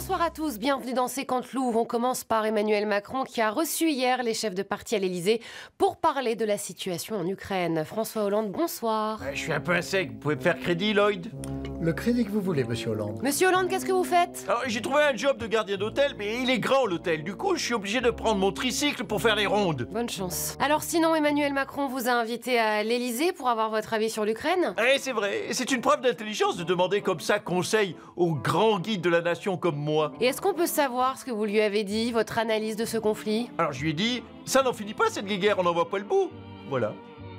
Bonsoir à tous, bienvenue dans C'est Canteloup. On commence par Emmanuel Macron qui a reçu hier les chefs de parti à l'Elysée pour parler de la situation en Ukraine. François Hollande, bonsoir. Je suis un peu à sec, vous pouvez me faire crédit, Lloyd? Le crédit que vous voulez, monsieur Hollande. Monsieur Hollande, qu'est-ce que vous faites? Alors, j'ai trouvé un job de gardien d'hôtel, mais il est grand l'hôtel. Du coup, je suis obligé de prendre mon tricycle pour faire les rondes. Bonne chance. Alors sinon, Emmanuel Macron vous a invité à l'Elysée pour avoir votre avis sur l'Ukraine? Eh, c'est vrai, c'est une preuve d'intelligence de demander comme ça conseil au grand guide de la nation comme moi. Et est-ce qu'on peut savoir ce que vous lui avez dit, votre analyse de ce conflit? Alors, je lui ai dit, ça n'en finit pas cette guéguerre, on n'en voit pas le bout. Voilà.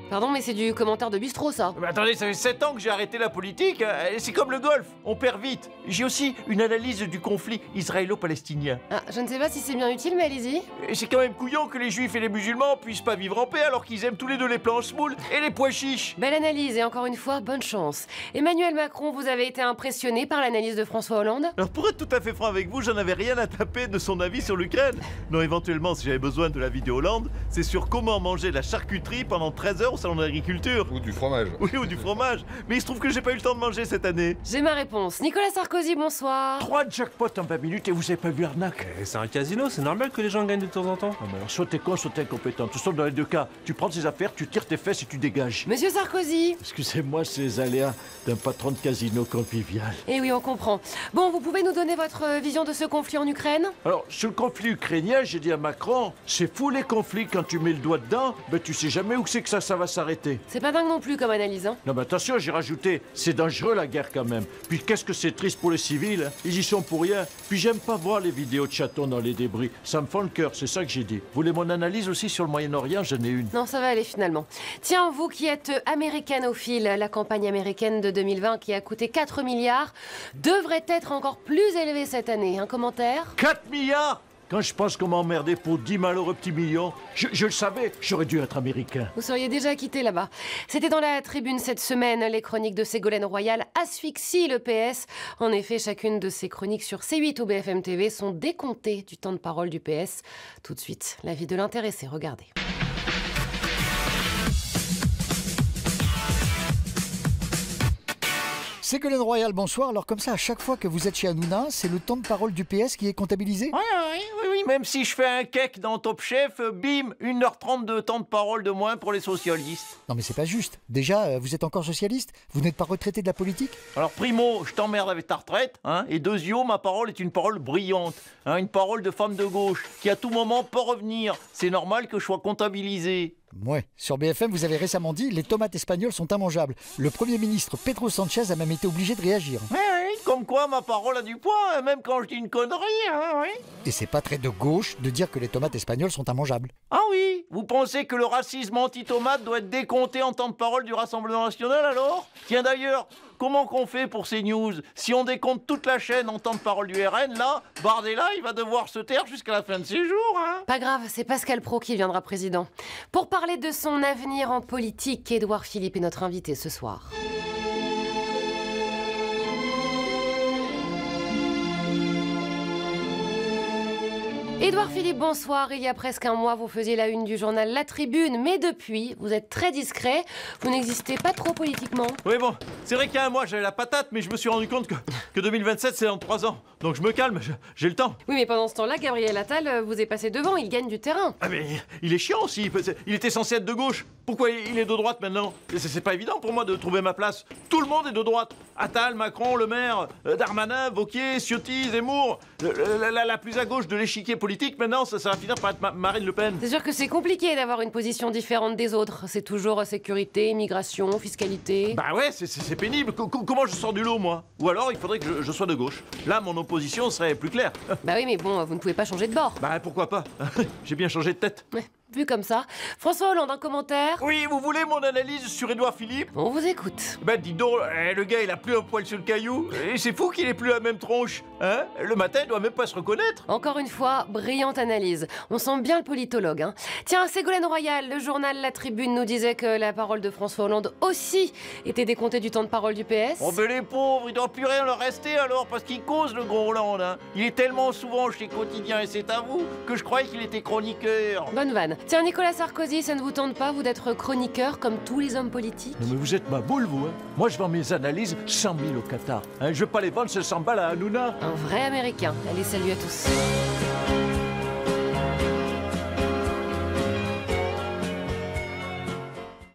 Pardon, mais c'est du commentaire de bistrot, ça. Mais attendez, ça fait 7 ans que j'ai arrêté la politique, c'est comme le golf, on perd vite. J'ai aussi une analyse du conflit israélo-palestinien. Ah, je ne sais pas si c'est bien utile, mais allez-y. Et c'est quand même couillon que les juifs et les musulmans puissent pas vivre en paix alors qu'ils aiment tous les deux les plans semoule et les pois chiches. Belle analyse et encore une fois, bonne chance. Emmanuel Macron, vous avez été impressionné par l'analyse de François Hollande? Alors pour être tout à fait franc avec vous, j'en avais rien à taper de son avis sur l'Ukraine. Non, éventuellement, si j'avais besoin de l'avis de Hollande, c'est sur comment manger de la charcuterie pendant 13 heures au salon d'agriculture. Ou du fromage. Oui, ou du fromage. Mais il se trouve que j'ai pas eu le temps de manger cette année. J'ai ma réponse. Nicolas Sarkozy, bonsoir. 3 jackpots en 20 minutes et vous avez pas vu l'arnaque? C'est un casino, c'est normal que les gens gagnent de temps en temps. Non mais alors soit t'es con, soit t'es incompétent. Tout ça dans les deux cas. Tu prends tes affaires, tu tires tes fesses et tu dégages. Monsieur Sarkozy. Excusez-moi, c'est les aléas d'un patron de casino convivial. Eh oui, on comprend. Bon, vous pouvez nous donner votre vision de ce conflit en Ukraine? Alors, sur le conflit ukrainien, j'ai dit à Macron, c'est fou les conflits, quand tu mets le doigt dedans, ben tu sais jamais où c'est que ça va s'arrêter. C'est pas dingue non plus comme analyse, hein. Non mais attention, j'ai rajouté, c'est dangereux la guerre quand même. Puis qu'est-ce que c'est triste pour les civils, hein. Ils y sont pour rien. Puis j'aime pas voir les vidéos de chatons dans les débris. Ça me fend le cœur, c'est ça que j'ai dit. Vous voulez mon analyse aussi sur le Moyen-Orient? J'en ai une. Non, ça va aller finalement. Tiens, vous qui êtes américanophile, la campagne américaine de 2020 qui a coûté 4 milliards devrait être encore plus élevée cette année. Un commentaire? 4 milliards? Quand je pense qu'on m'a emmerdé pour 10 malheureux petits millions, je le savais, j'aurais dû être américain. Vous seriez déjà quitté là-bas. C'était dans la tribune cette semaine, les chroniques de Ségolène Royal asphyxient le PS. En effet, chacune de ces chroniques sur C8 ou BFM TV sont décomptées du temps de parole du PS. Tout de suite, l'avis de l'intéressé, regardez. Ségolène Royal, bonsoir. Alors comme ça, à chaque fois que vous êtes chez Hanouna, c'est le temps de parole du PS qui est comptabilisé? Oui, même si je fais un cake dans Top Chef, bim, 1h30 de temps de parole de moins pour les socialistes. Non mais c'est pas juste. Déjà, vous êtes encore socialiste? Vous n'êtes pas retraité de la politique? Alors primo, je t'emmerde avec ta retraite, hein, et deuxio, ma parole est une parole brillante, hein, une parole de femme de gauche, qui à tout moment peut revenir. C'est normal que je sois comptabilisé. Ouais. Sur BFM, vous avez récemment dit « Les tomates espagnoles sont immangeables ». Le Premier ministre Pedro Sanchez a même été obligé de réagir. Oui, comme quoi ma parole a du poids, hein, même quand je dis une connerie, hein, oui. Et c'est pas très de gauche de dire que les tomates espagnoles sont immangeables. Ah oui? Vous pensez que le racisme anti-tomate doit être décompté en temps de parole du Rassemblement National alors? Tiens d'ailleurs, comment qu'on fait pour ces news? Si on décompte toute la chaîne en temps de parole du RN, là, Bardella, il va devoir se taire jusqu'à la fin de ses jours, hein. Pas grave, c'est Pascal Praud qui viendra président. Pour parler de son avenir en politique, Édouard Philippe est notre invité ce soir. Édouard Philippe, bonsoir. Il y a presque un mois, vous faisiez la une du journal La Tribune, mais depuis, vous êtes très discret. Vous n'existez pas trop politiquement. Oui, bon, c'est vrai qu'il y a un mois, j'avais la patate, mais je me suis rendu compte que 2027, c'est dans 3 ans. Donc je me calme, j'ai le temps. Oui, mais pendant ce temps-là, Gabriel Attal vous est passé devant. Il gagne du terrain. Ah, mais il est chiant aussi. Il était censé être de gauche. Pourquoi il est de droite maintenant? C'est pas évident pour moi de trouver ma place. Tout le monde est de droite. Attal, Macron, Le Maire, Darmanin, Wauquiez, Ciotti, Zemmour. La plus à gauche de l'échiquier politique, maintenant, ça va finir par être Marine Le Pen. C'est sûr que c'est compliqué d'avoir une position différente des autres. C'est toujours sécurité, immigration, fiscalité. Bah ouais, c'est pénible. Comment je sors du lot, moi? Ou alors, il faudrait que je sois de gauche. Là, mon opposition serait plus claire. Bah oui, mais bon, vous ne pouvez pas changer de bord. Bah pourquoi pas? J'ai bien changé de tête. Ouais, vu comme ça. François Hollande, un commentaire? Oui, vous voulez mon analyse sur Édouard Philippe? On vous écoute. Bah dis donc, le gars il a plus un poil sur le caillou. Et c'est fou qu'il ait plus la même tronche. Hein? Le matin, il doit même pas se reconnaître. Encore une fois, brillante analyse. On sent bien le politologue, hein. Tiens, Ségolène Royal, le journal La Tribune nous disait que la parole de François Hollande aussi était décomptée du temps de parole du PS. Oh ben les pauvres, il doit plus rien leur rester alors, parce qu'il cause le gros Hollande, hein. Il est tellement souvent chez Quotidien, et c'est à vous, que je croyais qu'il était chroniqueur. Bonne vanne. Tiens, Nicolas Sarkozy, ça ne vous tente pas, vous, d'être chroniqueur comme tous les hommes politiques? Non, mais vous êtes ma boule, vous, hein. Moi, je vends mes analyses 100 000 au Qatar. Hein, je veux pas les vendre 100 balles à Hanouna. Un vrai Américain. Allez, salut à tous.